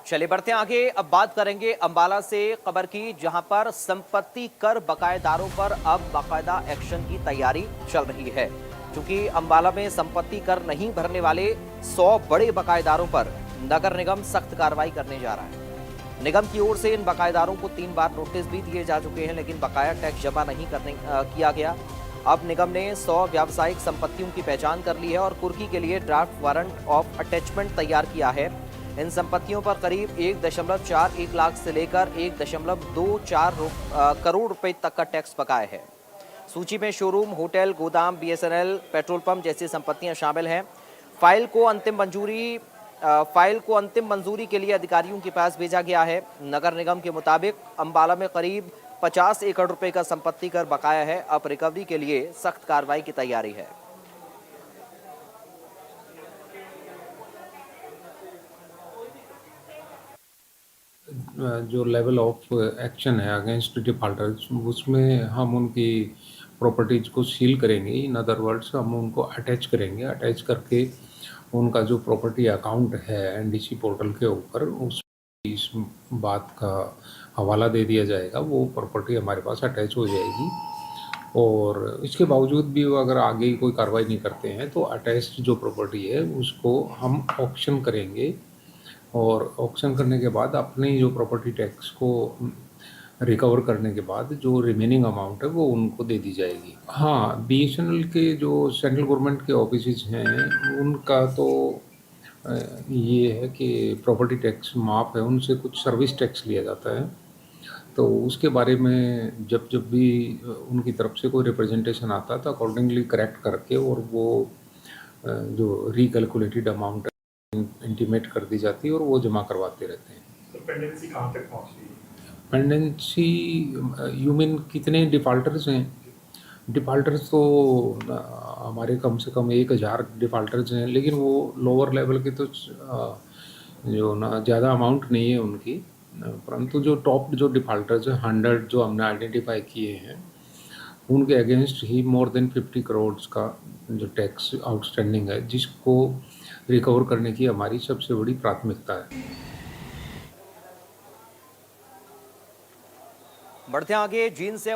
चलिए बढ़ते हैं आगे। अब बात करेंगे अंबाला से खबर की, जहां पर संपत्ति कर बकायेदारों पर अब बाकायदा एक्शन की तैयारी चल रही है। क्योंकि अंबाला में संपत्ति कर नहीं भरने वाले 100 बड़े बकायेदारों पर नगर निगम सख्त कार्रवाई करने जा रहा है। निगम की ओर से इन बकायेदारों को 3 बार नोटिस भी दिए जा चुके हैं, लेकिन बकाया टैक्स जमा नहीं किया गया। अब निगम ने 100 व्यावसायिक संपत्तियों की पहचान कर ली है और कुर्की के लिए ड्राफ्ट वारंट ऑफ अटैचमेंट तैयार किया है। इन संपत्तियों पर करीब 1.41 लाख से लेकर 1.24 करोड़ रुपए तक का टैक्स बकाया है। सूची में शोरूम, होटल, गोदाम, बीएसएनएल, पेट्रोल पंप जैसी संपत्तियां शामिल हैं। फाइल को अंतिम मंजूरी के लिए अधिकारियों के पास भेजा गया है। नगर निगम के मुताबिक अंबाला में करीब 50 एकड़ रुपए का संपत्ति कर बकाया है। अब रिकवरी के लिए सख्त कार्रवाई की तैयारी है। जो लेवल ऑफ एक्शन है अगेंस्ट डिफॉल्टर्स, उसमें हम उनकी प्रॉपर्टीज को सील करेंगे। इन अदर वर्ड्स, हम उनको अटैच करेंगे। अटैच करके उनका जो प्रॉपर्टी अकाउंट है एनडीसी पोर्टल के ऊपर, उस इस बात का हवाला दे दिया जाएगा। वो प्रॉपर्टी हमारे पास अटैच हो जाएगी। और इसके बावजूद भी वो अगर आगे कोई कार्रवाई नहीं करते हैं तो अटैच्ड जो प्रॉपर्टी है उसको हम ऑक्शन करेंगे। और ऑक्शन करने के बाद अपने जो प्रॉपर्टी टैक्स को रिकवर करने के बाद जो रिमेनिंग अमाउंट है वो उनको दे दी जाएगी। हाँ, बीएसएनएल के जो सेंट्रल गवर्नमेंट के ऑफिसेज हैं उनका तो ये है कि प्रॉपर्टी टैक्स माफ़ है, उनसे कुछ सर्विस टैक्स लिया जाता है। तो उसके बारे में जब जब भी उनकी तरफ से कोई रिप्रेजेंटेशन आता है तो अकॉर्डिंगली करेक्ट करके और वो जो रिकैलकुलेटेड अमाउंट इंटीमेट कर दी जाती है और वो जमा करवाते रहते हैं। तो पेंडेंसी कहाँ तक पहुँची है? पेंडेंसी यू मीन कितने डिफ़ाल्टर्स हैं? डिफ़ाल्टर्स तो हमारे कम से कम 1000 डिफ़ाल्टर्स हैं, लेकिन वो लोअर लेवल के तो जो ना ज़्यादा अमाउंट नहीं है उनकी। परंतु जो टॉप जो डिफ़ाल्टर्स हैं 100 जो हमने आइडेंटिफाई किए हैं, उनके अगेंस्ट ही मोर देन 50 करोड़ का जो टैक्स आउटस्टैंडिंग है, जिसको रिकवर करने की हमारी सबसे बड़ी प्राथमिकता है। बढ़ते हैं आगे। जींद से